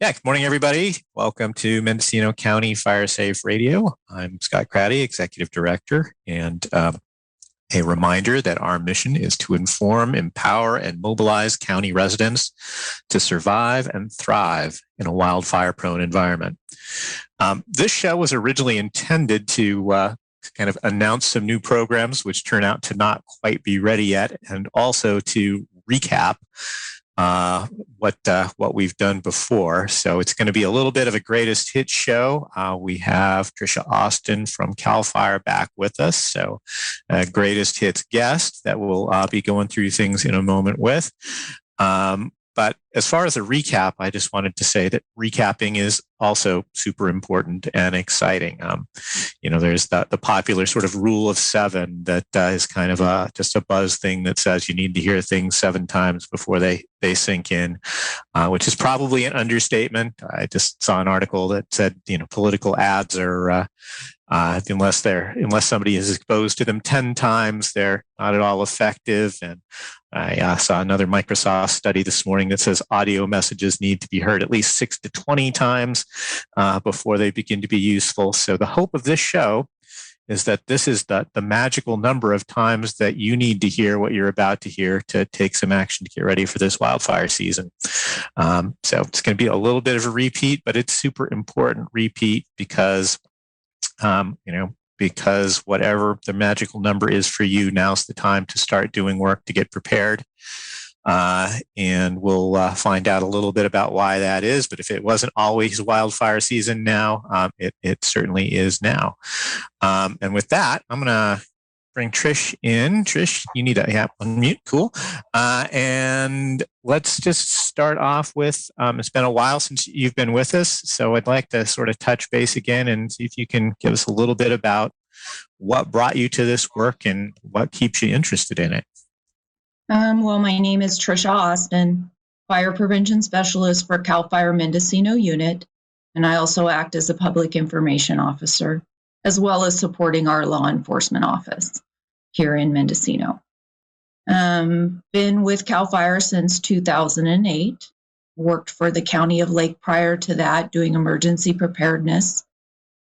Yeah, good morning, everybody. Welcome to Mendocino County Fire Safe Radio. I'm Scott Craddy, Executive Director, and a reminder that our mission is to inform, empower, and mobilize county residents to survive and thrive in a wildfire-prone environment. This show was originally intended to kind of announce some new programs, which turn out to not quite be ready yet, and also to recap what we've done before. So it's going to be a little bit of a greatest hits show. We have Trisha Austin from CAL FIRE back with us. So a greatest hits guest that we'll be going through things in a moment with. But as far as a recap, I just wanted to say that recapping is also super important and exciting. There's the popular sort of rule of 7 that is kind of just a buzz thing that says you need to hear things 7 times before they sink in, which is probably an understatement. I just saw an article that said, political ads are, unless somebody is exposed to them 10 times, they're not at all effective. And I saw another Microsoft study this morning that says audio messages need to be heard at least 6 to 20 times before they begin to be useful. So the hope of this show is that this is the magical number of times that you need to hear what you're about to hear to take some action to get ready for this wildfire season. So it's going to be a little bit of a repeat, but it's super important repeat because whatever the magical number is for you, now's the time to start doing work to get prepared. And we'll find out a little bit about why that is. But if it wasn't always wildfire season now, it certainly is now. And with that, I'm going to bring Trish in. Trish, you need to unmute. Cool. And let's just start off with, it's been a while since you've been with us. So I'd like to sort of touch base again and see if you can give us a little bit about what brought you to this work and what keeps you interested in it. Well, my name is Trisha Austin, Fire Prevention Specialist for CAL FIRE Mendocino Unit, and I also act as a Public Information Officer, as well as supporting our law enforcement office here in Mendocino. Been with CAL FIRE since 2008, worked for the County of Lake prior to that, doing emergency preparedness,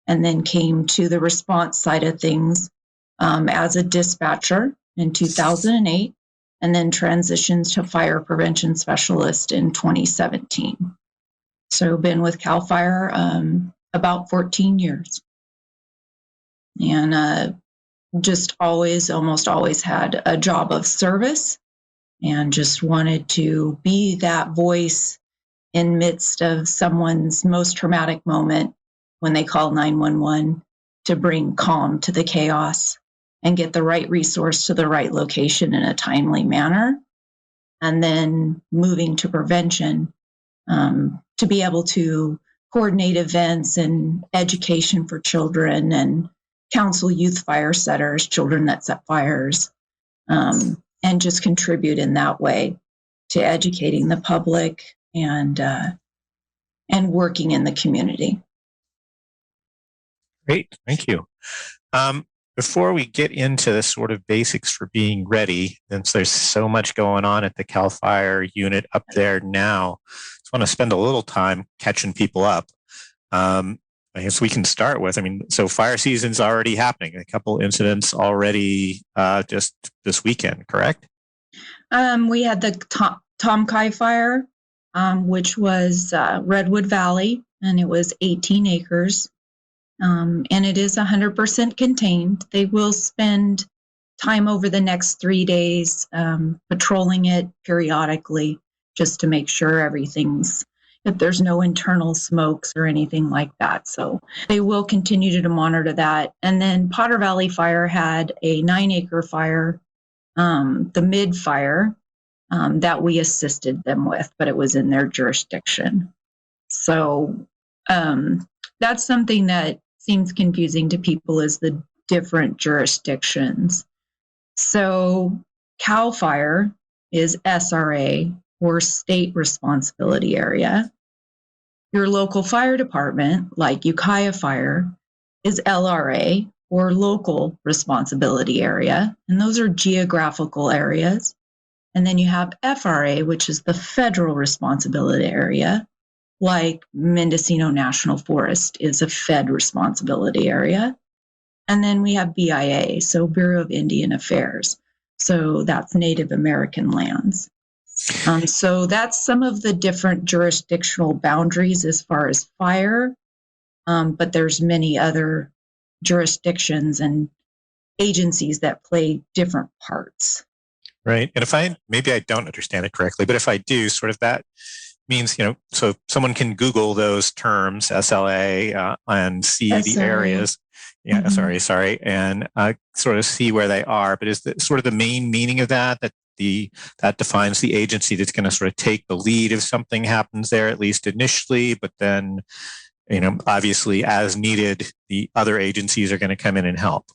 and then came to the response side of things as a dispatcher in 2008. And then transitioned to fire prevention specialist in 2017. So been with CAL FIRE about 14 years. And just almost always had a job of service and just wanted to be that voice in midst of someone's most traumatic moment when they call 911 to bring calm to the chaos and get the right resource to the right location in a timely manner. And then moving to prevention to be able to coordinate events and education for children and counsel youth fire setters, children that set fires, and just contribute in that way to educating the public and working in the community. Great, thank you. Before we get into the sort of basics for being ready, since there's so much going on at the CAL FIRE unit up there now, I just want to spend a little time catching people up. I guess we can start with, so fire season's already happening. A couple incidents already just this weekend, correct? We had the Tom Kai fire, which was Redwood Valley, and it was 18 acres. And it is 100% contained. They will spend time over the next 3 days patrolling it periodically just to make sure that there's no internal smokes or anything like that. So they will continue to monitor that. And then Potter Valley Fire had a 9-acre fire, the mid fire, that we assisted them with, but it was in their jurisdiction. So that's something that seems confusing to people, is the different jurisdictions. So CAL FIRE is SRA, or state responsibility area. Your local fire department, like Ukiah Fire, is LRA, or local responsibility area, and those are geographical areas. And then you have FRA, which is the federal responsibility area, like Mendocino National Forest is a Fed responsibility area. And then we have BIA, so Bureau of Indian Affairs. So that's Native American lands. So that's some of the different jurisdictional boundaries as far as fire, but there's many other jurisdictions and agencies that play different parts. Right. And maybe I don't understand it correctly, but if I do, sort of that means, so someone can Google those terms, SLA, and see SLA. the areas. Yeah, Mm-hmm. sorry. And sort of see where they are. But is sort of the main meaning of that defines the agency that's going to sort of take the lead if something happens there, at least initially, but then, obviously as needed, the other agencies are going to come in and help.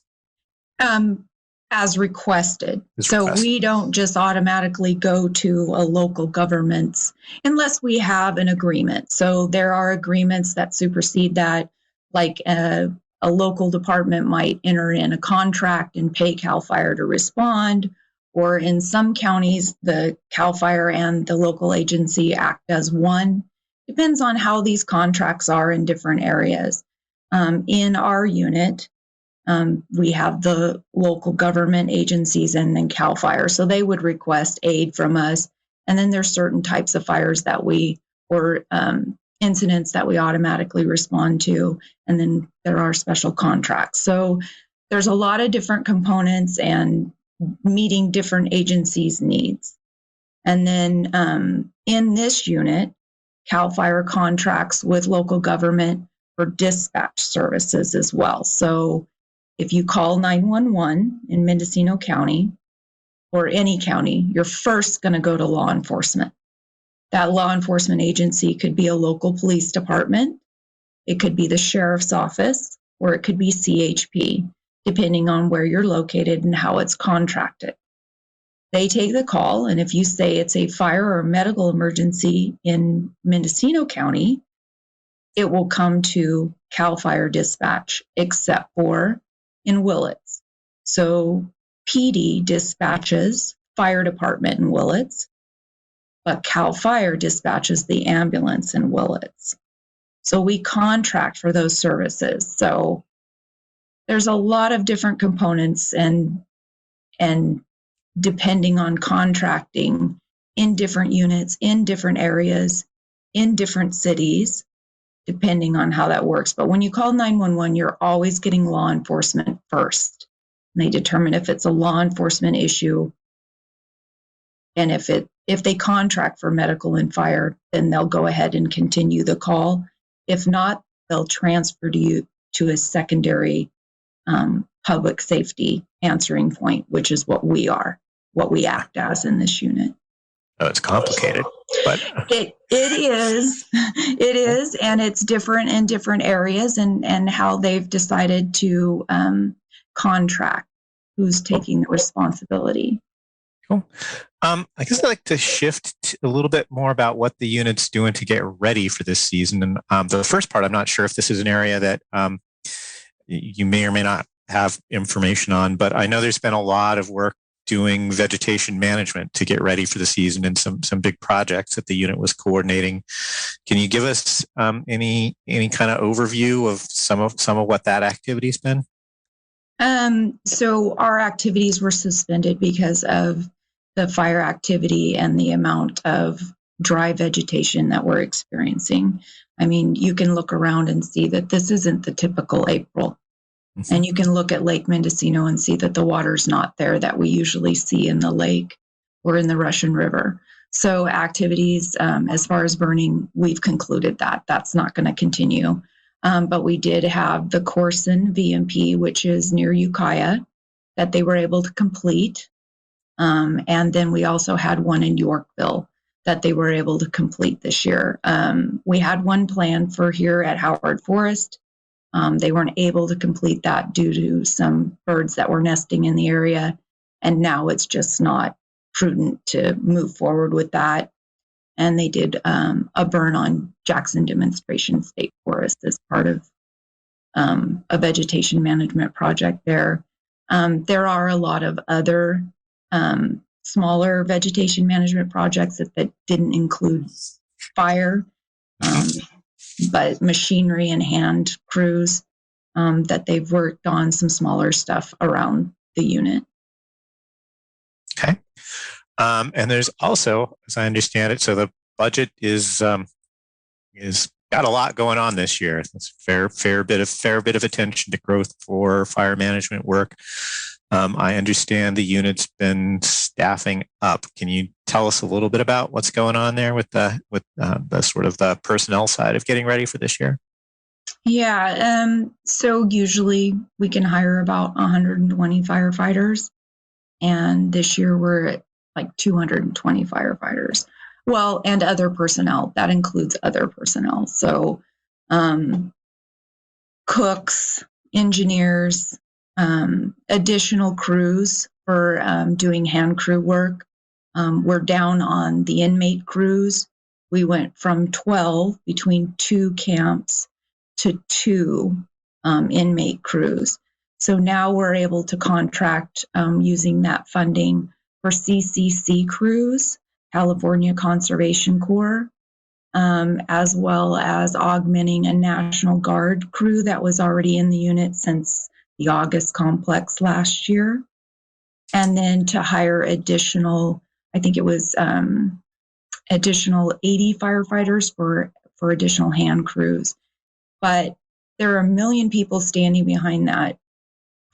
As requested. So we don't just automatically go to a local government's unless we have an agreement. So there are agreements that supersede that, like a local department might enter in a contract and pay CAL FIRE to respond, or in some counties, the CAL FIRE and the local agency act as one. Depends on how these contracts are in different areas. In our unit, we have the local government agencies and then CAL FIRE. So they would request aid from us. And then there's certain types of fires that or incidents that we automatically respond to. And then there are special contracts. So there's a lot of different components and meeting different agencies' needs. And then in this unit, CAL FIRE contracts with local government for dispatch services as well. So if you call 911 in Mendocino County or any county, you're first going to go to law enforcement. That law enforcement agency could be a local police department, it could be the sheriff's office, or it could be CHP, depending on where you're located and how it's contracted. They take the call, and if you say it's a fire or medical emergency in Mendocino County, it will come to CAL FIRE dispatch, except for in Willits. So PD dispatches fire department in Willits, but CAL FIRE dispatches the ambulance in Willits. So we contract for those services. So there's a lot of different components and depending on contracting in different units, in different areas, in different cities, depending on how that works. But when you call 911, you're always getting law enforcement first. And they determine if it's a law enforcement issue. And if they contract for medical and fire, then they'll go ahead and continue the call. If not, they'll transfer you to a secondary public safety answering point, which is what we act as in this unit. Oh, it's complicated, but it is, and it's different in different areas and how they've decided to contract who's taking the responsibility. Cool. I guess I'd like to shift a little bit more about what the unit's doing to get ready for this season. And the first part, I'm not sure if this is an area that you may or may not have information on, but I know there's been a lot of work doing vegetation management to get ready for the season and some big projects that the unit was coordinating. Can you give us any kind of overview of some of what that activity's been? So our activities were suspended because of the fire activity and the amount of dry vegetation that we're experiencing. I mean, you can look around and see that this isn't the typical April. Mm-hmm. And you can look at Lake Mendocino and see that the water's not there that we usually see in the lake or in the Russian River. So activities, as far as burning, we've concluded that that's not going to continue. But we did have the Corson VMP, which is near Ukiah, that they were able to complete. And then we also had one in Yorkville that they were able to complete this year. We had one planned for here at Howard Forest. They weren't able to complete that due to some birds that were nesting in the area. And now it's just not prudent to move forward with that. And they did a burn on Jackson Demonstration State Forest as part of a vegetation management project there. There are a lot of other smaller vegetation management projects that didn't include fire but machinery and hand crews that they've worked on some smaller stuff around the unit. Okay. And there's also, as I understand it, so the budget is got a lot going on this year. It's fair bit of attention to growth for fire management work. I understand the unit's been staffing up. Can you tell us a little bit about what's going on there with the sort of the personnel side of getting ready for this year? Yeah. So usually we can hire about 120 firefighters, and this year we're at like 220 firefighters. Well, and other personnel. That includes other personnel. So cooks, engineers, additional crews for doing hand crew work. We're down on the inmate crews. We went from 12 between 2 camps to 2 inmate crews. So now we're able to contract using that funding for CCC crews, California Conservation Corps, as well as augmenting a National Guard crew that was already in the unit since the August complex last year. And then to hire additional, I think it was additional 80 firefighters for additional hand crews. But there are 1 million people standing behind that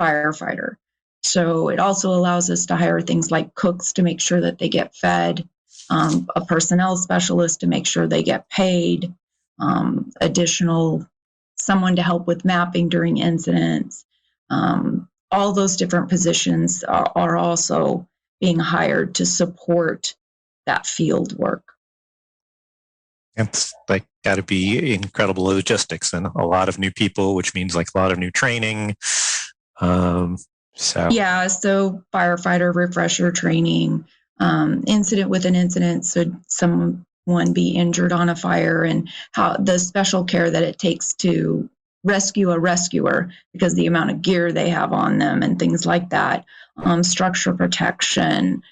firefighter. So it also allows us to hire things like cooks to make sure that they get fed, a personnel specialist to make sure they get paid, additional someone to help with mapping during incidents. All those different positions are also being hired to support that field work. It's like got to be incredible logistics and a lot of new people, which means like a lot of new training. So firefighter refresher training, incident with an incident. So someone be injured on a fire, and how the special care that it takes to rescue a rescuer because the amount of gear they have on them and things like that. Structure protection,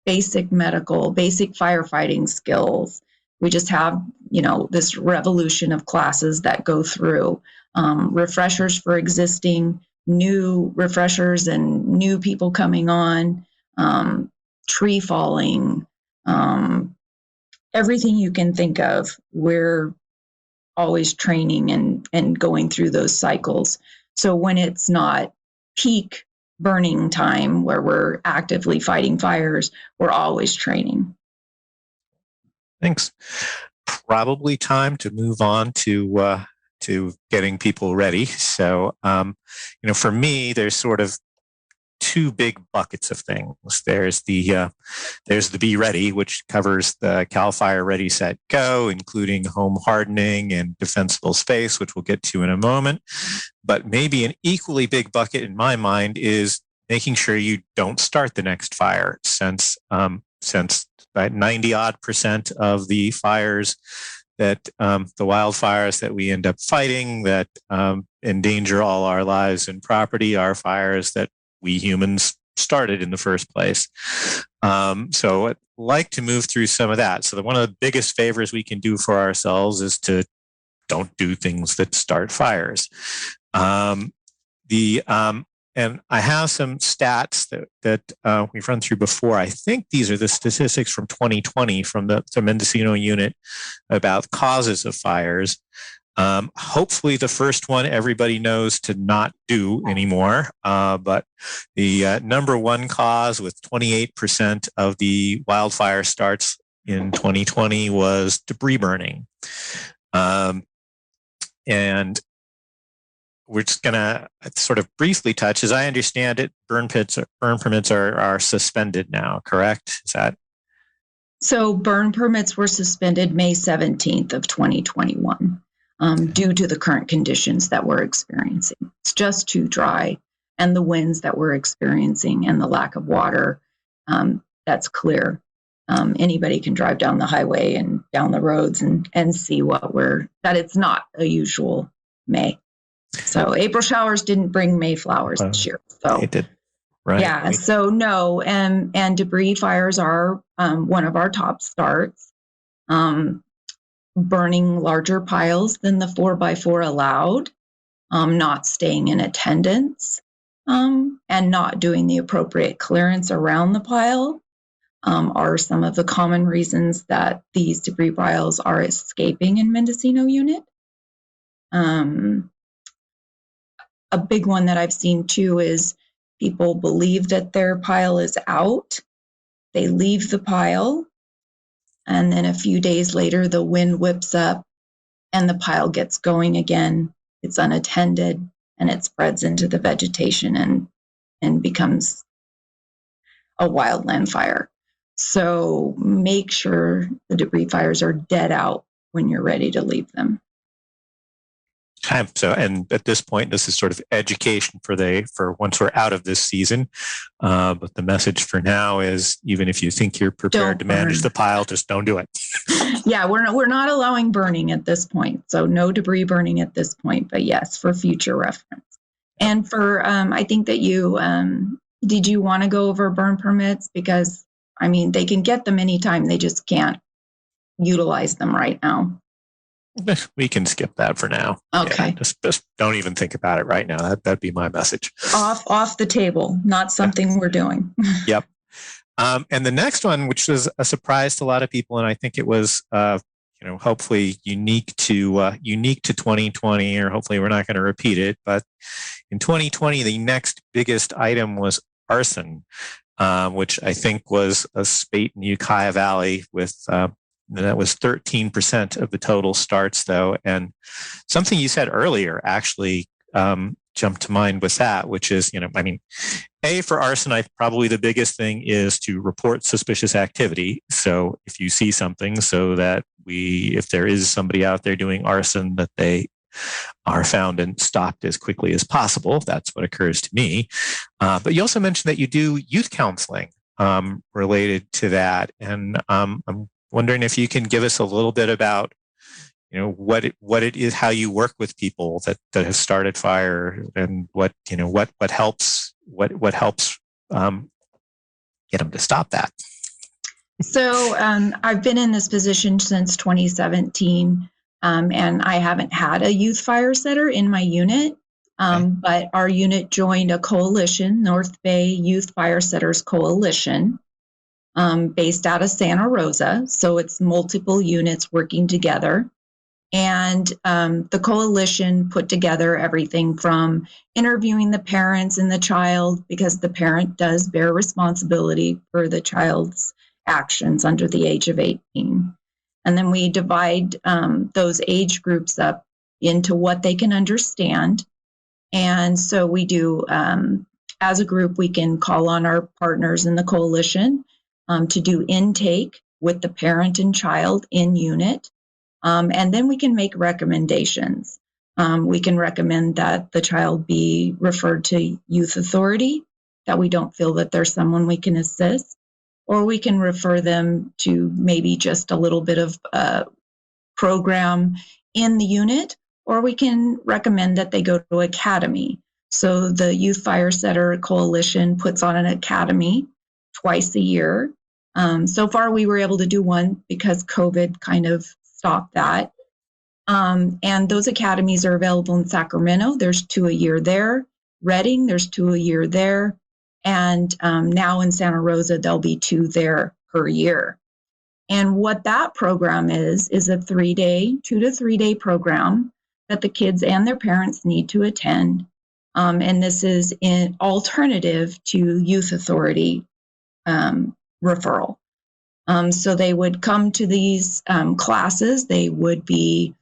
basic medical, basic firefighting skills. We just have, this revolution of classes that go through refreshers for existing, new refreshers and new people coming on, tree falling, everything you can think of. We're always training and going through those cycles. So when it's not peak burning time where we're actively fighting fires, we're always training. Thanks. Probably time to move on to getting people ready. So, for me, there's sort of 2 big buckets of things. There's the Be Ready, which covers the Cal Fire Ready, Set, Go, including home hardening and defensible space, which we'll get to in a moment. But maybe an equally big bucket in my mind is making sure you don't start the next fire, since about 90% of the fires that the wildfires that we end up fighting that endanger all our lives and property are fires that we humans started in the first place. So I'd like to move through some of that. So one of the biggest favors we can do for ourselves is to don't do things that start fires. And I have some stats that we've run through before. I think these are the statistics from 2020 from the Mendocino unit about causes of fires. Hopefully the first one everybody knows to not do anymore. But the number one cause with 28% of the wildfire starts in 2020 was debris burning. And we're just going to sort of briefly touch, as I understand it, burn permits are suspended now, correct? Is that? So burn permits were suspended May 17th of 2021 due to the current conditions that we're experiencing. It's just too dry, and the winds that we're experiencing and the lack of water, that's clear. Anybody can drive down the highway and down the roads and see that it's not a usual May. So April showers didn't bring May flowers this year. So it did. Right. Yeah. So no, and debris fires are one of our top starts. burning larger piles than the 4x4 allowed, not staying in attendance, and not doing the appropriate clearance around the pile are some of the common reasons that these debris piles are escaping in Mendocino unit. A big one that I've seen too is people believe that their pile is out. They leave the pile, and then a few days later, the wind whips up and the pile gets going again. It's unattended and it spreads into the vegetation and becomes a wildland fire. So make sure the debris fires are dead out when you're ready to leave them. So, and at this point, this is sort of education for once we're out of this season. But the message for now is, even if you think you're prepared to manage the pile, just don't do it. Yeah, we're not allowing burning at this point. So no debris burning at this point, but yes, for future reference. And for, I think that did you want to go over burn permits? Because, I mean, they can get them anytime. They just can't utilize them right now. We can skip that for now. Okay. Yeah, just don't even think about it right now. That'd be my message. Off the table, not something we're doing. Yep. And the next one, which was a surprise to a lot of people, and I think it was, hopefully unique to 2020, or hopefully we're not going to repeat it. But in 2020, the next biggest item was arson, which I think was a spate in Ukiah Valley with. That was 13% of the total starts, though. And something you said earlier actually jumped to mind with that, which is, for arson, probably the biggest thing is to report suspicious activity. So if you see something, so that if there is somebody out there doing arson, that they are found and stopped as quickly as possible. That's what occurs to me. But you also mentioned that you do youth counseling related to that. And I'm wondering if you can give us a little bit about, what it is, how you work with people that have started fire, and what helps get them to stop that. So I've been in this position since 2017, and I haven't had a youth fire setter in my unit. But our unit joined a coalition, North Bay Youth Fire Setters Coalition, based out of Santa Rosa. So it's multiple units working together. And the coalition put together everything from interviewing the parents and the child, because the parent does bear responsibility for the child's actions under the age of 18. And then we divide those age groups up into what they can understand. And so we do, as a group, we can call on our partners in the coalition to do intake with the parent and child in unit. And then we can make recommendations. We can recommend that the child be referred to youth authority, that we don't feel that there's someone we can assist, or we can refer them to maybe just a little bit of program in the unit, or we can recommend that they go to academy. So the Youth Fire Setter Coalition puts on an academy twice a year. So far, we were able to do one because COVID kind of stopped that. And those academies are available in Sacramento. There's 2 a year there. Redding, there's 2 a year there. And now in Santa Rosa, there'll be 2 there per year. And what that program is a 2 to 3 day program that the kids and their parents need to attend. And this is an alternative to youth authority referral. So they would come to these classes. The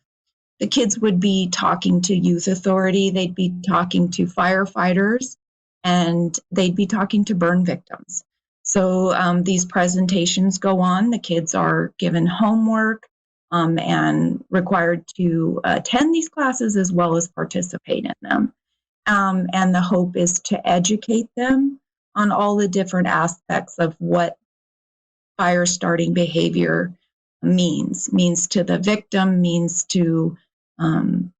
kids would be talking to youth authority. They'd be talking to firefighters, and they'd be talking to burn victims. So these presentations go on. The kids are given homework and required to attend these classes as well as participate in them. And the hope is to educate them on all the different aspects of what fire starting behavior means to the victim, means to, and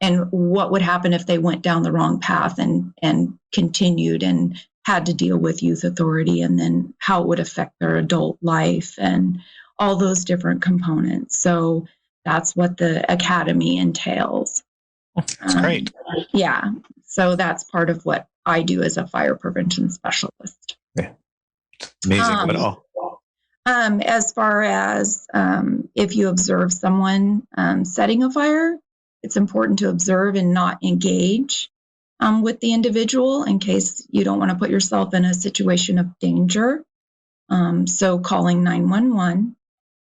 what would happen if they went down the wrong path and continued and had to deal with youth authority, and then how it would affect their adult life and all those different components. So that's what the academy entails. That's great. Yeah. So that's part of what I do as a fire prevention specialist. Yeah. Amazing. As far as if you observe someone setting a fire, it's important to observe and not engage with the individual in case you don't want to put yourself in a situation of danger. So calling 911.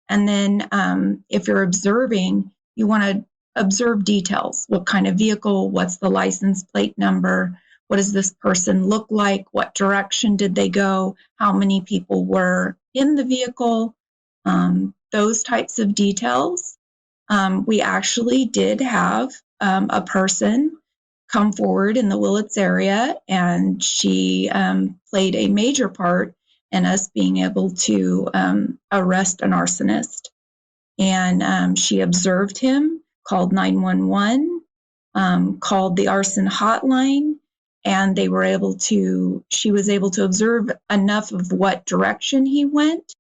And then if you're observing, you want to observe details. What kind of vehicle? What's the license plate number? What does this person look like? What direction did they go? How many people were in the vehicle? Those types of details. We actually did have a person come forward in the Willits area, and she played a major part in us being able to arrest an arsonist. And she observed him, called 911, called the arson hotline, and she was able to observe enough of what direction he went.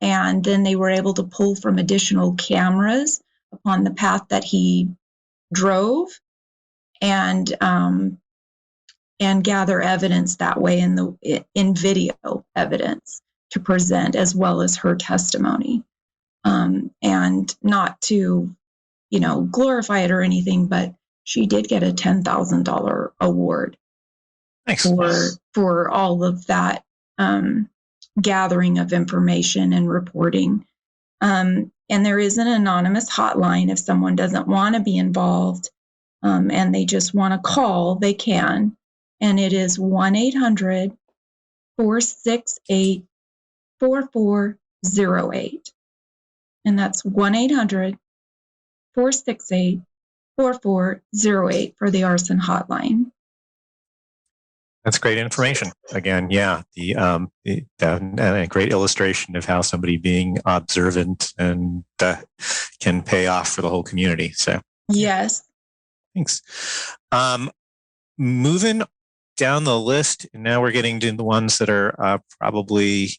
And then they were able to pull from additional cameras upon the path that he drove and gather evidence that way in video evidence to present, as well as her testimony. And not to, glorify it or anything, but she did get a $10,000 award. Nice. for all of that gathering of information and reporting. And there is an anonymous hotline if someone doesn't want to be involved and they just want to call, they can. And it is 1-800-468-4408. And that's 1-800-468-4408 for the arson hotline. That's great information. Again, yeah, a great illustration of how somebody being observant and can pay off for the whole community. So yes, thanks. Moving down the list, and now we're getting to the ones that are probably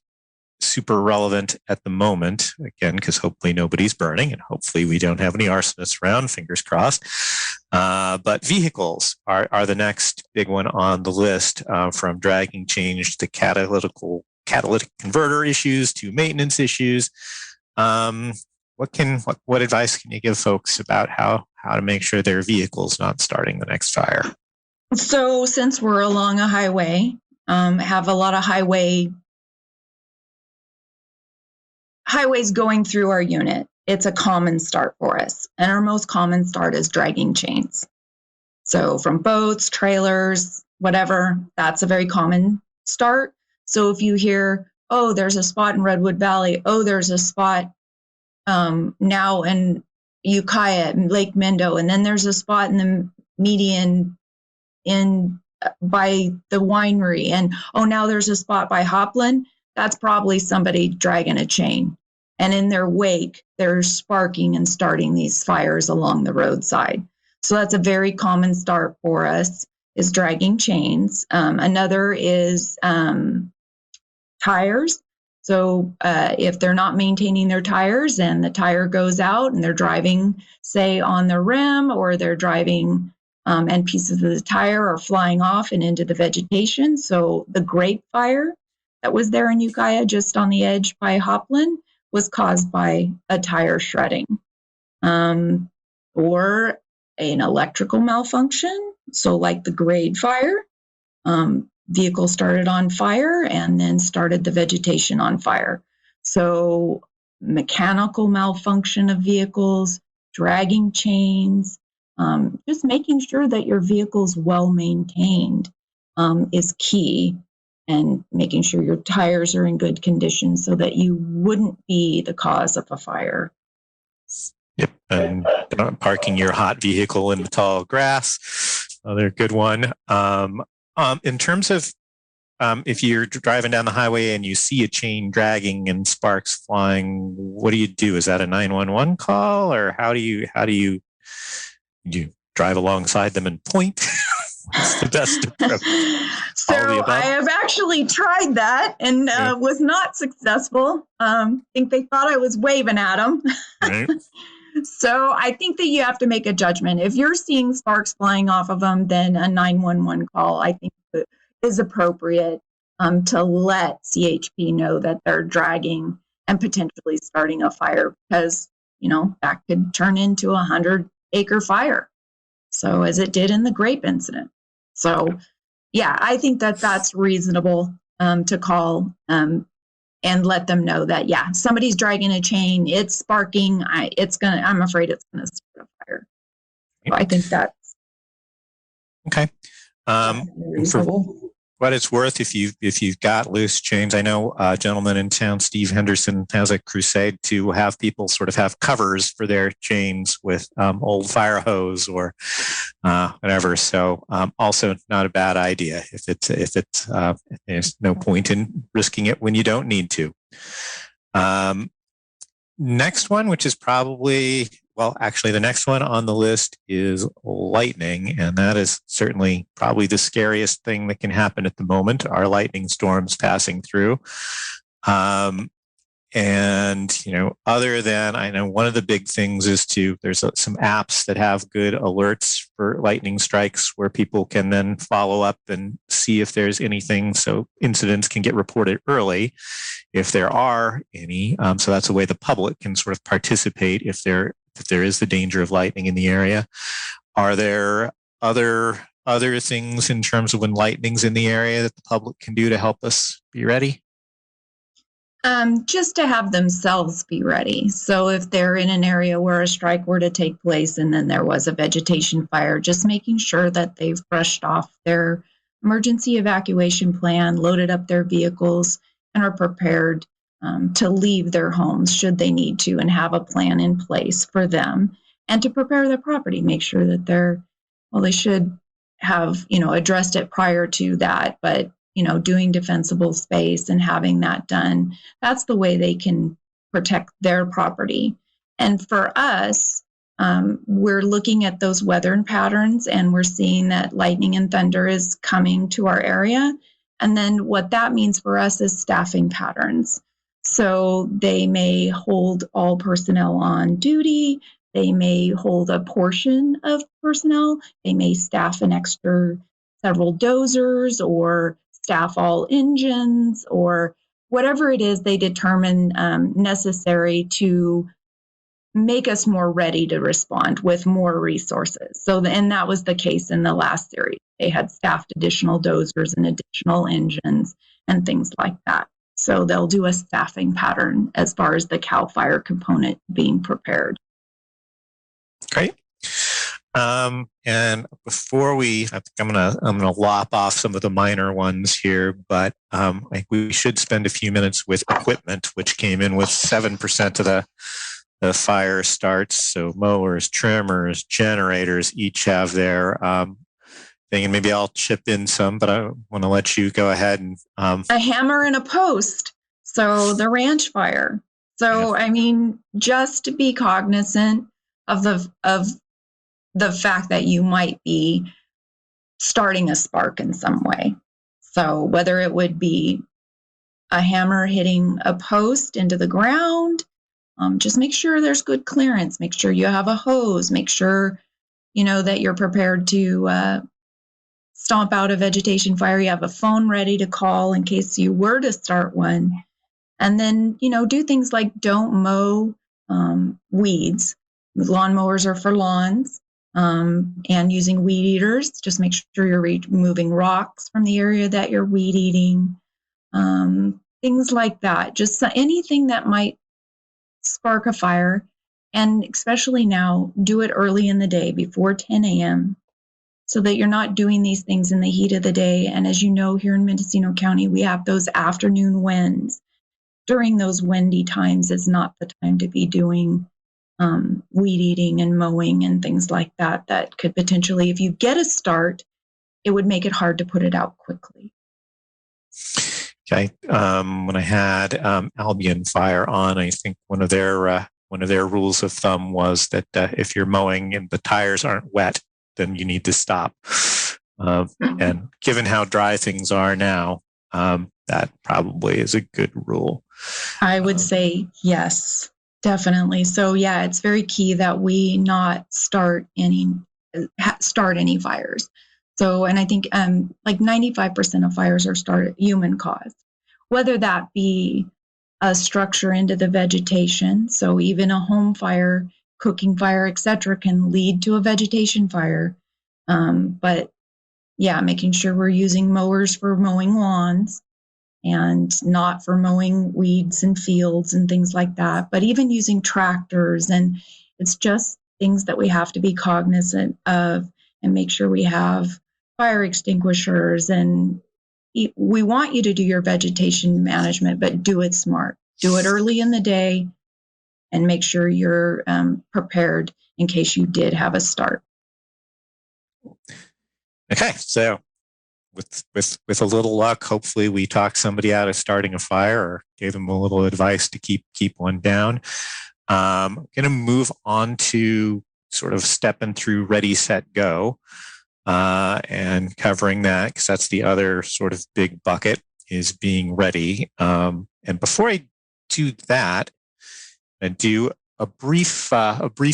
super relevant at the moment. Again, because hopefully nobody's burning, and hopefully we don't have any arsonists around. Fingers crossed. But vehicles are the next big one on the list, from dragging change to catalytic converter issues to maintenance issues. What advice can you give folks about how to make sure their vehicle's not starting the next fire? So since we're along a highway, have a lot of highways going through our unit. It's a common start for us. And our most common start is dragging chains. So from boats, trailers, whatever, that's a very common start. So if you hear, oh, there's a spot in Redwood Valley, oh, there's a spot now in Ukiah and Lake Mendo, and then there's a spot in the median by the winery, and oh, now there's a spot by Hopland, that's probably somebody dragging a chain. And in their wake, they're sparking and starting these fires along the roadside. So that's a very common start for us, is dragging chains. Another is tires. So if they're not maintaining their tires and the tire goes out and they're driving, say, on the rim, or they're driving and pieces of the tire are flying off and into the vegetation. So the grape fire that was there in Ukiah, just on the edge by Hopland, was caused by a tire shredding or an electrical malfunction. So like the grade fire, vehicle started on fire and then started the vegetation on fire. So mechanical malfunction of vehicles, dragging chains, just making sure that your vehicle's well maintained is key. And making sure your tires are in good condition so that you wouldn't be the cause of a fire. Yep, and not parking your hot vehicle in the tall grass. Another good one. In terms of if you're driving down the highway and you see a chain dragging and sparks flying, what do you do? Is that a 911 call, or how do you drive alongside them and point? What's the best approach? So I have actually tried that and was not successful. I think they thought I was waving at them. Right. So I think that you have to make a judgment. If you're seeing sparks flying off of them, then a 911 call, I think, is appropriate to let CHP know that they're dragging and potentially starting a fire, because, that could turn into a 100-acre fire. So as it did in the grape incident. So yeah, I think that that's reasonable to call and let them know that, yeah, somebody's dragging a chain, it's sparking, I'm afraid it's gonna start a fire. So I think that's okay. Reasonable. For what it's worth, if you've got loose chains, I know a gentleman in town, Steve Henderson, has a crusade to have people sort of have covers for their chains with old fire hose or whatever. So also not a bad idea if there's no point in risking it when you don't need to. Next one, which is probably, well, actually the next one on the list is lightning. And that is certainly probably the scariest thing that can happen at the moment, are lightning storms passing through. And, other than, I know one of the big things is there's some apps that have good alerts for lightning strikes where people can then follow up and see if there's anything. So incidents can get reported early if there are any. So that's a way the public can sort of participate if there is the danger of lightning in the area. Are there other things in terms of when lightning's in the area that the public can do to help us be ready? Just to have themselves be ready. So if they're in an area where a strike were to take place and then there was a vegetation fire, just making sure that they've brushed off their emergency evacuation plan, loaded up their vehicles, and are prepared to leave their homes should they need to, and have a plan in place for them, and to prepare their property. Make sure that they should have, addressed it prior to that, but doing defensible space and having that done, that's the way they can protect their property. And for us, we're looking at those weather patterns, and we're seeing that lightning and thunder is coming to our area. And then what that means for us is staffing patterns. So they may hold all personnel on duty. They may hold a portion of personnel. They may staff an extra several dozers, or staff all engines, or whatever it is they determine necessary to make us more ready to respond with more resources. And that was the case in the last series. They had staffed additional dozers and additional engines and things like that. So they'll do a staffing pattern as far as the CAL FIRE component being prepared. Great. And before I think I'm gonna lop off some of the minor ones here, but I think we should spend a few minutes with equipment, which came in with 7% of the fire starts. So mowers, trimmers, generators each have their thing, and maybe I'll chip in some, but I want to let you go ahead and a hammer and a post. So the ranch fire. So yeah. I mean, just to be cognizant of the fact that you might be starting a spark in some way. So whether it would be a hammer hitting a post into the ground, just make sure there's good clearance. Make sure you have a hose. Make sure, that you're prepared to stomp out a vegetation fire. You have a phone ready to call in case you were to start one. And then, do things like don't mow weeds. Lawnmowers are for lawns. And using weed eaters, just make sure you're removing rocks from the area that you're weed eating, things like that. Just anything that might spark a fire, and especially now, do it early in the day before 10 a.m. so that you're not doing these things in the heat of the day. And as you know, here in Mendocino County, we have those afternoon winds. During those windy times is not the time to be doing weed eating and mowing and things like that. That could potentially, if you get a start, it would make it hard to put it out quickly. Okay. When I had Albion Fire on, I think one of their rules of thumb was that if you're mowing and the tires aren't wet, then you need to stop. And given how dry things are now, that probably is a good rule. I would say yes. Definitely. So yeah, it's very key that we not start any fires. So, and I think like 95% of fires are started human caused, whether that be a structure into the vegetation. So even a home fire, cooking fire, etc., can lead to a vegetation fire. But yeah, making sure we're using mowers for mowing lawns and not for mowing weeds and fields and things like that, but even using tractors. And it's just things that we have to be cognizant of and make sure we have fire extinguishers. And we want you to do your vegetation management, but do it smart. Do it early in the day and make sure you're prepared in case you did have a start. Okay, so with a little luck, hopefully we talked somebody out of starting a fire or gave them a little advice to keep one down. I'm going to move on to sort of stepping through ready, set, go, and covering that, because that's the other sort of big bucket, is being ready. And before I do that, I do a brief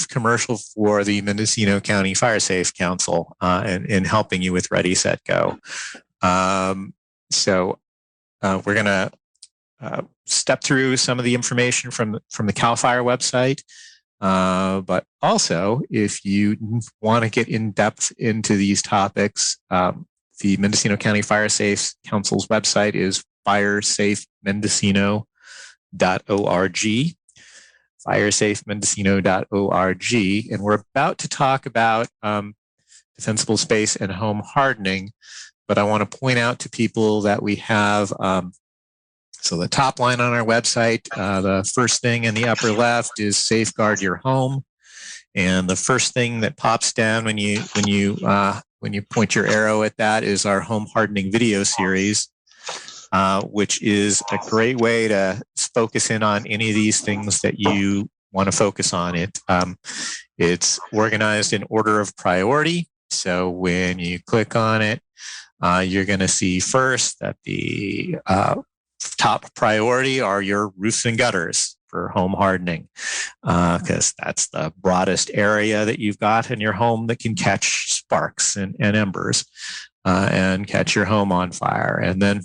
commercial for the Mendocino County Fire Safe Council in helping you with Ready, Set, Go. So we're going to step through some of the information from the CAL FIRE website. But also, if you want to get in depth into these topics, the Mendocino County Fire Safe Council's website is firesafemendocino.org. firesafemendocino.org. And we're about to talk about defensible space and home hardening, but I want to point out to people that we have, so the top line on our website, the first thing in the upper left is safeguard your home. And the first thing that pops down when you point your arrow at that is our home hardening video series, which is a great way to focus in on any of these things that you want to focus on. It's organized in order of priority. So when you click on it, you're going to see first that the top priority are your roofs and gutters for home hardening, because that's the broadest area that you've got in your home that can catch sparks and embers and catch your home on fire. And then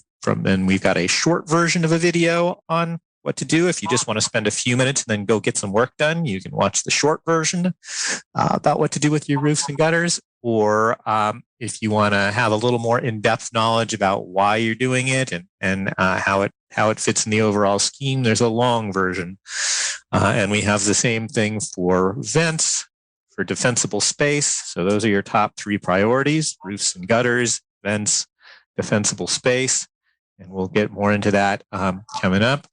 we've got a short version of a video on what to do. If you just want to spend a few minutes and then go get some work done, you can watch the short version about what to do with your roofs and gutters. Or if you want to have a little more in-depth knowledge about why you're doing it and how it fits in the overall scheme, there's a long version. And we have the same thing for vents, for defensible space. So those are your top three priorities: roofs and gutters, vents, defensible space. And we'll get more into that coming up.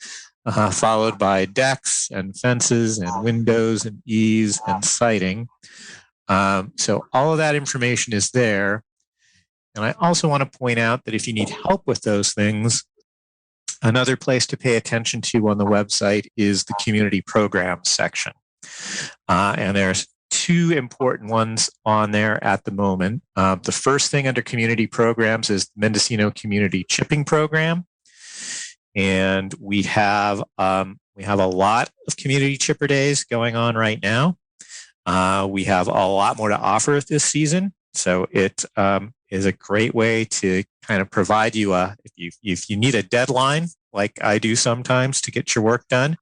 Followed by decks and fences and windows and eaves and siding. So all of that information is there. And I also want to point out that if you need help with those things, another place to pay attention to on the website is the community programs section. And there's two important ones on there at the moment. The first thing under community programs is the Mendocino Community Chipping Program. And we have a lot of community chipper days going on right now. We have a lot more to offer this season. So it is a great way to kind of provide you if you need a deadline, like I do sometimes, to get your work done,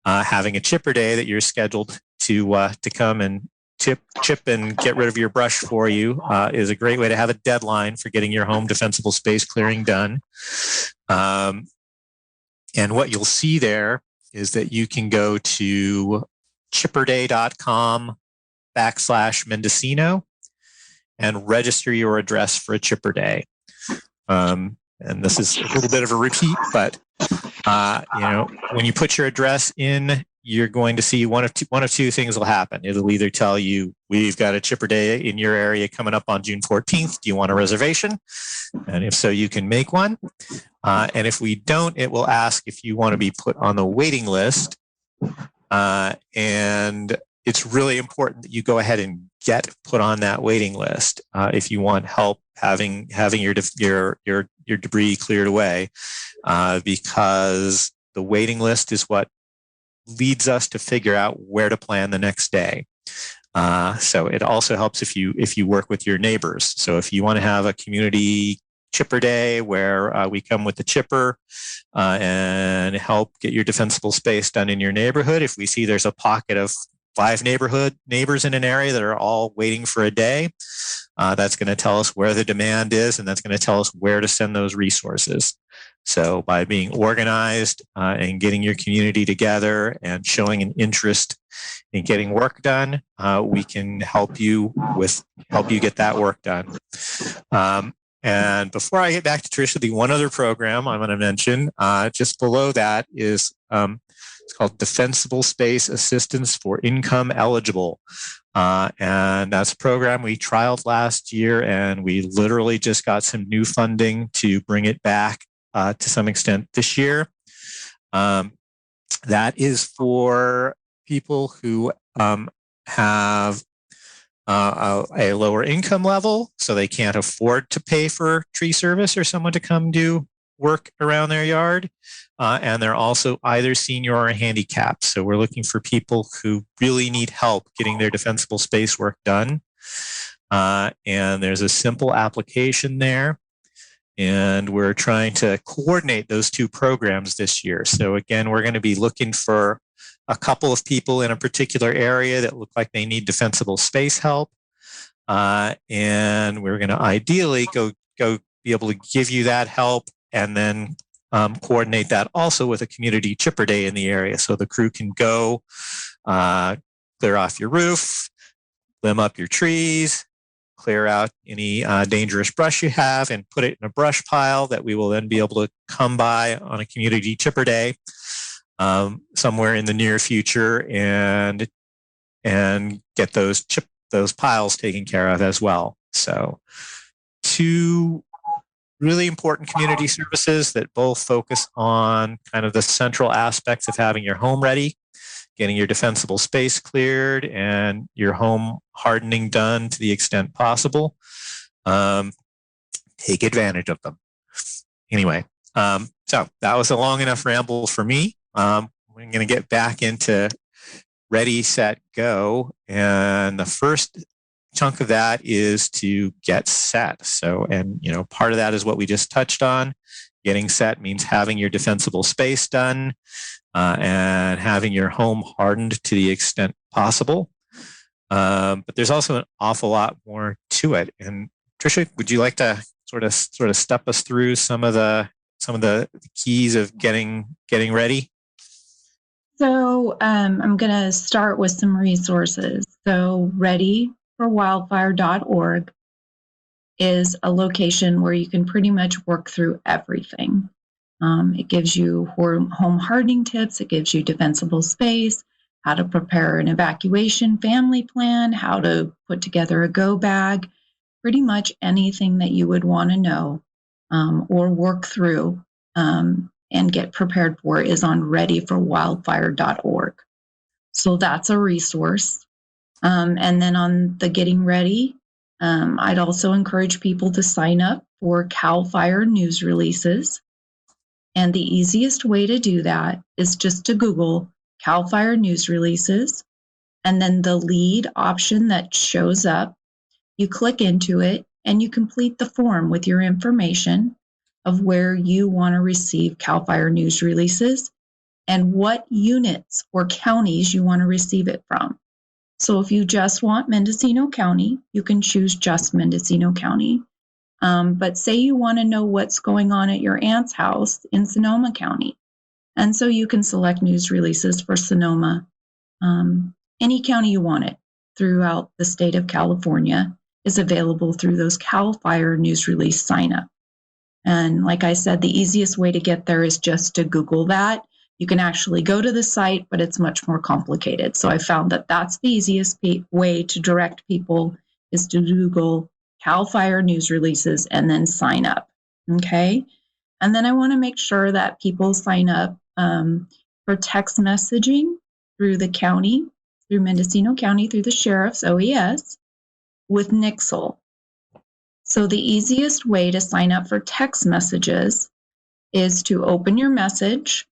having a chipper day that you're scheduled to come and chip and get rid of your brush for you is a great way to have a deadline for getting your home defensible space clearing done. And what you'll see there is that you can go to chipperday.com/Mendocino and register your address for a chipper day. And this is a little bit of a repeat, but when you put your address in, you're going to see one of two things will happen. It'll either tell you, we've got a chipper day in your area coming up on June 14th. Do you want a reservation? And if so, you can make one. And if we don't, it will ask if you want to be put on the waiting list. And it's really important that you go ahead and get put on that waiting list if you want help having your debris cleared away, because the waiting list is what leads us to figure out where to plan the next day. So it also helps if you work with your neighbors. So if you want to have a community chipper day where we come with the chipper and help get your defensible space done in your neighborhood, if we see there's a pocket of 5 neighbors in an area that are all waiting for a day, that's going to tell us where the demand is, and that's going to tell us where to send those resources. So by being organized and getting your community together and showing an interest in getting work done, we can help you get that work done. And before I get back to Trisha, the one other program I'm going to mention just below that is it's called Defensible Space Assistance for Income Eligible. And that's a program we trialed last year, and we literally just got some new funding to bring it back to some extent this year. That is for people who have a lower income level, so they can't afford to pay for tree service or someone to come do work around their yard. And they're also either senior or handicapped. So we're looking for people who really need help getting their defensible space work done. And there's a simple application there. And we're trying to coordinate those two programs this year. So again, we're going to be looking for a couple of people in a particular area that look like they need defensible space help. And we're going to ideally go be able to give you that help, and then coordinate that also with a community chipper day in the area. So the crew can go clear off your roof, limb up your trees, clear out any dangerous brush you have, and put it in a brush pile that we will then be able to come by on a community chipper day somewhere in the near future and get those piles taken care of as well. So 2 really important community services that both focus on kind of the central aspects of having your home ready, getting your defensible space cleared, and your home hardening done to the extent possible. Take advantage of them. Anyway, so that was a long enough ramble for me. We're going to get back into ready, set, go. And the first chunk of that is to get set. So, and part of that is what we just touched on. Getting set means having your defensible space done and having your home hardened to the extent possible. But there's also an awful lot more to it. And Trisha, would you like to sort of step us through some of the keys of getting ready? So I'm going to start with some resources. So readyforwildfire.org is a location where you can pretty much work through everything. It gives you home hardening tips. It gives you defensible space, how to prepare an evacuation family plan, how to put together a go bag, pretty much anything that you would want to know or work through and get prepared for is on readyforwildfire.org. So that's a resource. And then on the getting ready, I'd also encourage people to sign up for CAL FIRE news releases. And the easiest way to do that is just to Google CAL FIRE news releases, and then the lead option that shows up, you click into it and you complete the form with your information of where you want to receive CAL FIRE news releases and what units or counties you want to receive it from. So if you just want Mendocino County, you can choose just Mendocino County. But say you want to know what's going on at your aunt's house in Sonoma County. And so you can select news releases for Sonoma. Any county you want it throughout the state of California is available through those CAL FIRE news release sign up. And like I said, the easiest way to get there is just to Google that. You can actually go to the site, but it's much more complicated. So I found that that's the easiest way to direct people is to Google CAL FIRE news releases and then sign up. Okay. And then I want to make sure that people sign up for text messaging through the county, through Mendocino County, through the sheriff's OES with Nixle. So the easiest way to sign up for text messages is to open your message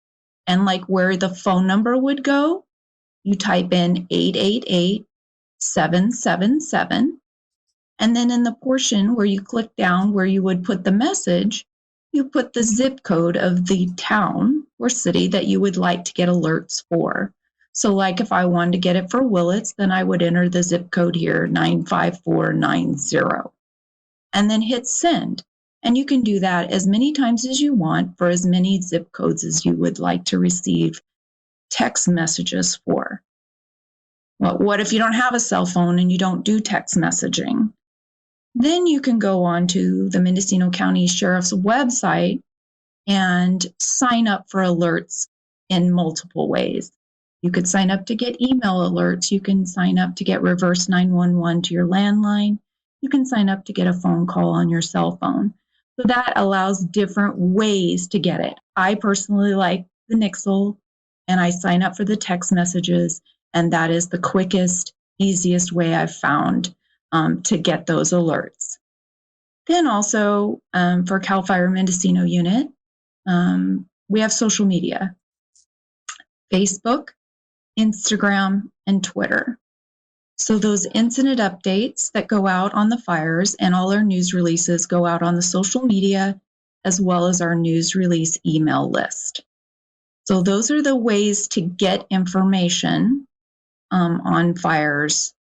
And like where the phone number would go, you type in 888-777. And then in the portion where you click down where you would put the message, you put the zip code of the town or city that you would like to get alerts for. So like if I wanted to get it for Willits, then I would enter the zip code here, 95490, and then hit send. And you can do that as many times as you want for as many zip codes as you would like to receive text messages for. Well, what if you don't have a cell phone and you don't do text messaging? Then you can go on to the Mendocino County Sheriff's website and sign up for alerts in multiple ways. You could sign up to get email alerts. You can sign up to get reverse 911 to your landline. You can sign up to get a phone call on your cell phone. So that allows different ways to get it. I personally like the Nixle, and I sign up for the text messages, and that is the quickest, easiest way I've found to get those alerts. Then also for CAL FIRE Mendocino unit, we have social media, Facebook, Instagram, and Twitter. So those incident updates that go out on the fires and all our news releases go out on the social media as well as our news release email list. So those are the ways to get information on fires.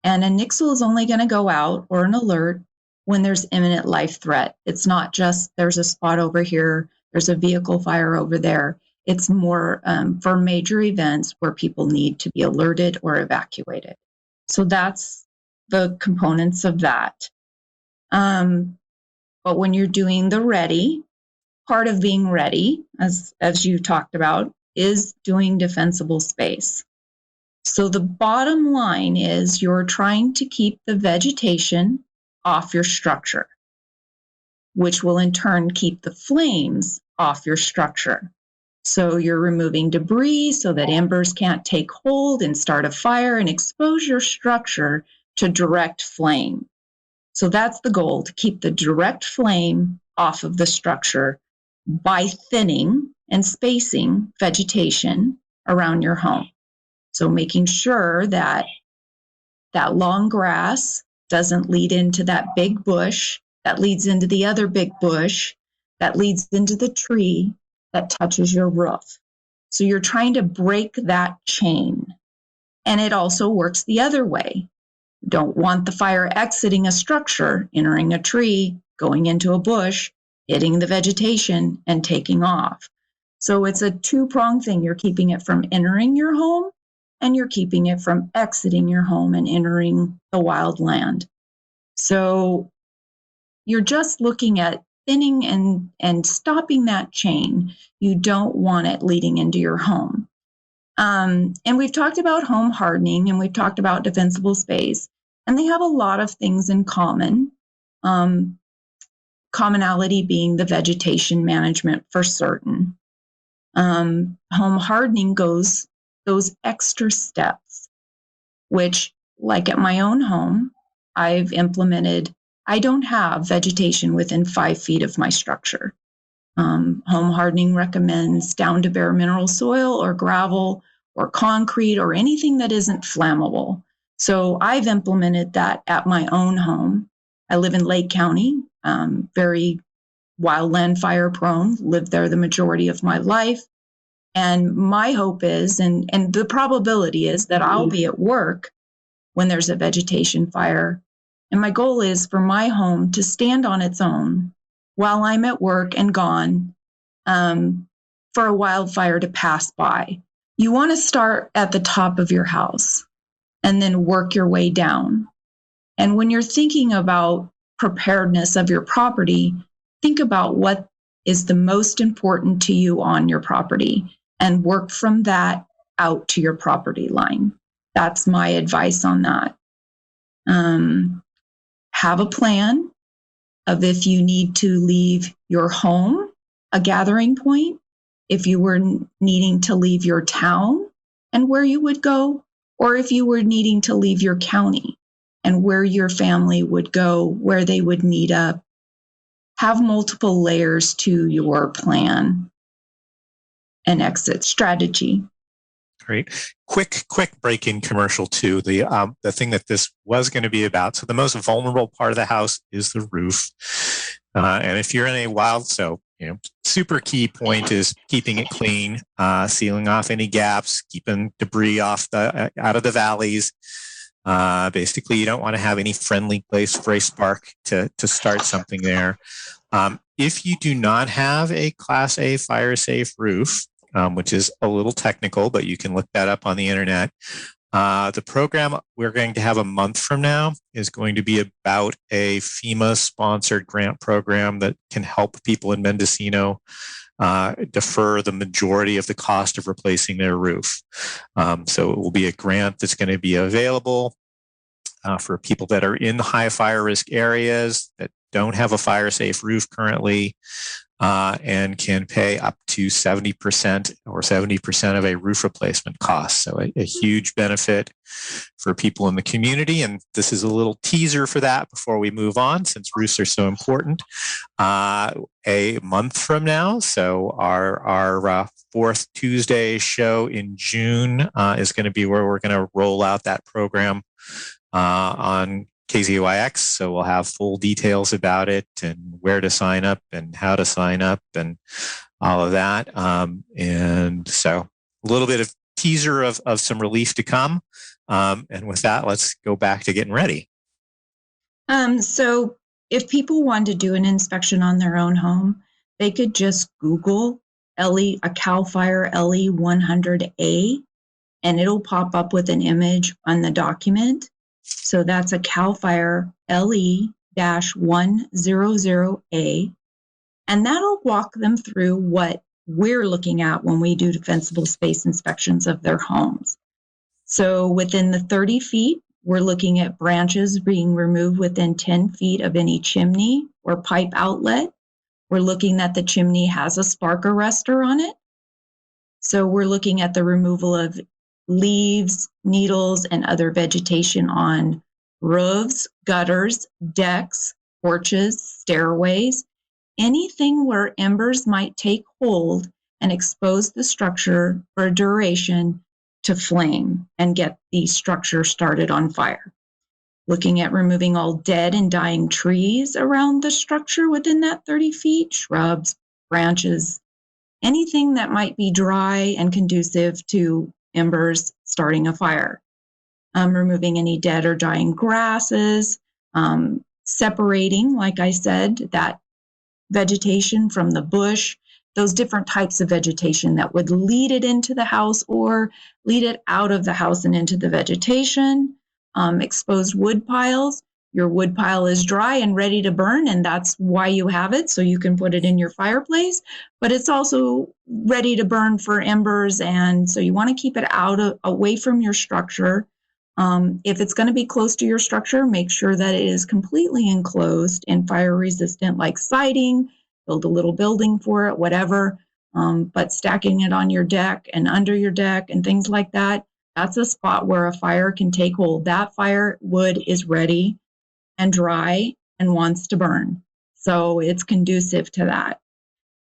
And a Nixle is only going to go out or an alert when there's imminent life threat. It's not just there's a spot over here, there's a vehicle fire over there. It's more for major events where people need to be alerted or evacuated. So that's the components of that. But when you're doing the ready, part of being ready, as you talked about, is doing defensible space. So the bottom line is you're trying to keep the vegetation off your structure, which will in turn keep the flames off your structure. So you're removing debris so that embers can't take hold and start a fire and expose your structure to direct flame. So that's the goal, to keep the direct flame off of the structure by thinning and spacing vegetation around your home. So making sure that that long grass doesn't lead into that big bush, that leads into the other big bush, that leads into the tree that touches your roof. So you're trying to break that chain. And it also works the other way. Don't want the fire exiting a structure, entering a tree, going into a bush, hitting the vegetation, and taking off. So it's a two-pronged thing. You're keeping it from entering your home, and you're keeping it from exiting your home and entering the wild land. So you're just looking at thinning and stopping that chain. You don't want it leading into your home. And we've talked about home hardening, and we've talked about defensible space, and they have a lot of things in common. Commonality being the vegetation management for certain. Home hardening goes those extra steps, which, like at my own home, I've implemented. I don't have vegetation within 5 feet of my structure. Home hardening recommends down to bare mineral soil or gravel or concrete or anything that isn't flammable. So I've implemented that at my own home. I live in Lake County, very wildland fire prone, lived there the majority of my life. And my hope is, and the probability is that I'll be at work when there's a vegetation fire. And my goal is for my home to stand on its own while I'm at work and gone, for a wildfire to pass by. You want to start at the top of your house and then work your way down. And when you're thinking about preparedness of your property, think about what is the most important to you on your property and work from that out to your property line. That's my advice on that. Have a plan of if you need to leave your home, a gathering point, if you were needing to leave your town and where you would go, or if you were needing to leave your county and where your family would go, where they would meet up. Have multiple layers to your plan. and exit strategy. Great. Quick break-in commercial too. The thing that this was going to be about. So the most vulnerable part of the house is the roof. And if you're in a super key point is keeping it clean, sealing off any gaps, keeping debris out of the valleys. Basically, you don't want to have any friendly place for a spark to start something there. If you do not have a Class A fire-safe roof, which is a little technical, but you can look that up on the internet. The program we're going to have a month from now is going to be about a FEMA-sponsored grant program that can help people in Mendocino defer the majority of the cost of replacing their roof. So it will be a grant that's going to be available for people that are in high fire risk areas that don't have a fire-safe roof currently, and can pay up to 70% or 70% of a roof replacement cost. So a huge benefit for people in the community. And this is a little teaser for that before we move on, since roofs are so important. A month from now, so our fourth Tuesday show in June is going to be where we're going to roll out that program on KZYX. So we'll have full details about it and where to sign up and how to sign up and all of that. And so a little bit of teaser of some relief to come. And with that, let's go back to getting ready. So if people want to do an inspection on their own home, they could just Google a CAL FIRE LE 100A, and it'll pop up with an image on the document. So that's a CAL FIRE LE-100A, and that'll walk them through what we're looking at when we do defensible space inspections of their homes. So within the 30 feet, we're looking at branches being removed within 10 feet of any chimney or pipe outlet. We're looking that the chimney has a spark arrestor on it. So we're looking at the removal of leaves, needles, and other vegetation on roofs, gutters, decks, porches, stairways, anything where embers might take hold and expose the structure for a duration to flame and get the structure started on fire. Looking at removing all dead and dying trees around the structure within that 30 feet, shrubs, branches, anything that might be dry and conducive to embers starting a fire. Removing any dead or dying grasses, separating, like I said, that vegetation from the bush, those different types of vegetation that would lead it into the house or lead it out of the house and into the vegetation. Exposed wood piles. Your wood pile is dry and ready to burn, and that's why you have it, so you can put it in your fireplace, but it's also ready to burn for embers, and so you want to keep it away from your structure. If it's going to be close to your structure, make sure that it is completely enclosed and fire resistant, like siding, build a little building for it, whatever, but stacking it on your deck and under your deck and things like that, that's a spot where a fire can take hold. That firewood is ready and dry and wants to burn. So it's conducive to that.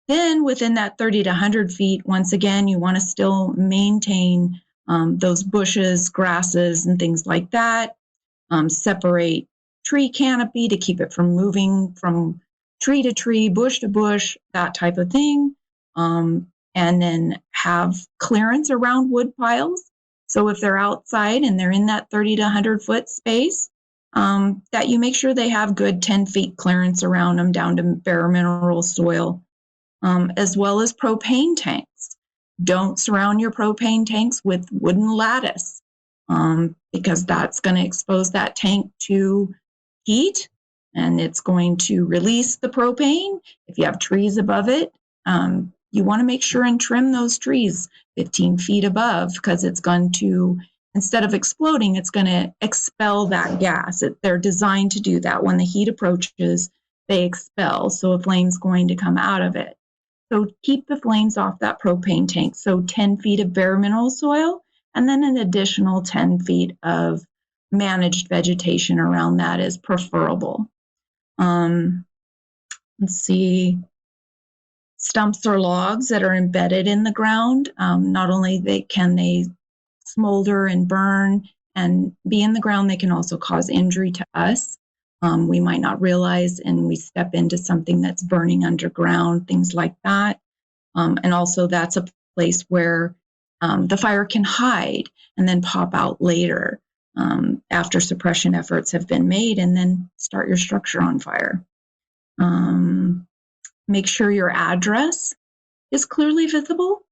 Then within that 30 to 100 feet, once again, you want to still maintain those bushes, grasses, and things like that. Separate tree canopy to keep it from moving from tree to tree, bush to bush, that type of thing. And then have clearance around wood piles. So if they're outside and they're in that 30 to 100 foot space, that you make sure they have good 10 feet clearance around them down to bare mineral soil, as well as propane tanks. Don't surround your propane tanks with wooden lattice, because that's going to expose that tank to heat and it's going to release the propane. If you have trees above it, you want to make sure and trim those trees 15 feet above, because it's going to, instead of exploding, it's going to expel that gas. They're designed to do that. When the heat approaches, they expel. So a flame's going to come out of it. So keep the flames off that propane tank. So 10 feet of bare mineral soil, and then an additional 10 feet of managed vegetation around that is preferable. Let's see. stumps or logs that are embedded in the ground. Not only can they smolder and burn and be in the ground, they can also cause injury to us. We might not realize, and we step into something that's burning underground, things like that. And also that's a place where the fire can hide and then pop out later after suppression efforts have been made, and then start your structure on fire. Make sure your address is clearly visible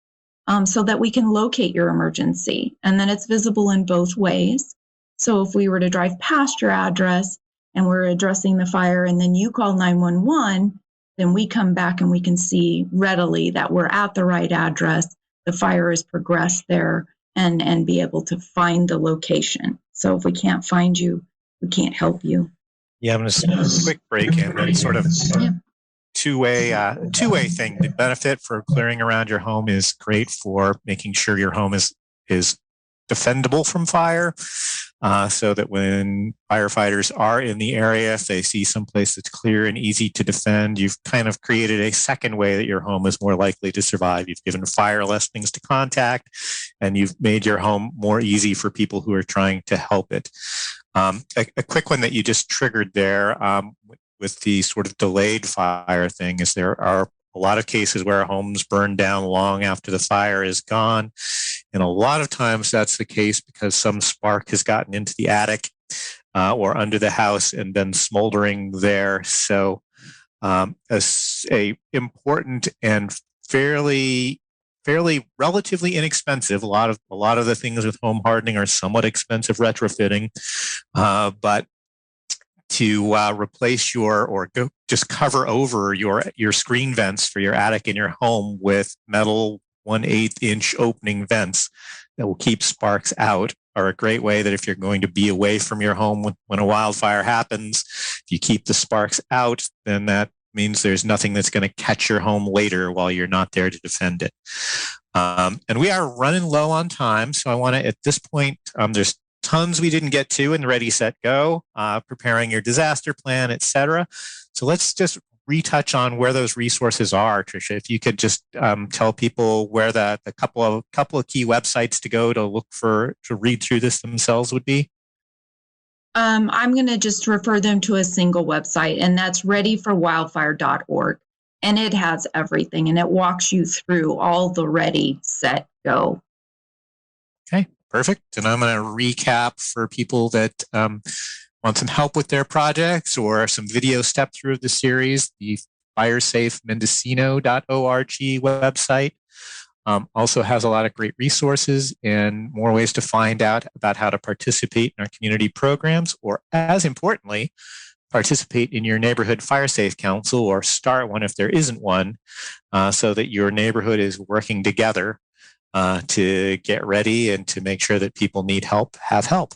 so that we can locate your emergency, and then it's visible in both ways. So if we were to drive past your address and we're addressing the fire and then you call 911, then we come back and we can see readily that we're at the right address, the fire has progressed there, and be able to find the location. So if we can't find you, we can't help you. Yeah, I'm going to quick break in and sort of two-way thing. The benefit for clearing around your home is great for making sure your home is defendable from fire, so that when firefighters are in the area, if they see someplace that's clear and easy to defend, you've kind of created a second way that your home is more likely to survive. You've given fire less things to contact, and you've made your home more easy for people who are trying to help it. A quick one that you just triggered there with the sort of delayed fire thing is there are a lot of cases where homes burn down long after the fire is gone. And a lot of times that's the case because some spark has gotten into the attic or under the house and been smoldering there. So a important and fairly relatively inexpensive. A lot of the things with home hardening are somewhat expensive retrofitting, but to replace just cover over your screen vents for your attic in your home with metal 1/8 inch opening vents that will keep sparks out are a great way that if you're going to be away from your home when a wildfire happens, if you keep the sparks out, then that means there's nothing that's going to catch your home later while you're not there to defend it. And we are running low on time, so I want to, at this point, there's tons we didn't get to in Ready, Set, Go, preparing your disaster plan, etc. So let's just retouch on where those resources are, Trisha. If you could just tell people where the couple of key websites to go to read through this themselves would be. I'm going to just refer them to a single website, and that's readyforwildfire.org. And it has everything, and it walks you through all the Ready, Set, Go. Okay, perfect. And I'm going to recap for people that want some help with their projects or some video step through of the series, the firesafemendocino.org website also has a lot of great resources and more ways to find out about how to participate in our community programs, or as importantly, participate in your neighborhood fire safe council or start one if there isn't one, so that your neighborhood is working together to get ready and to make sure that people need help have help.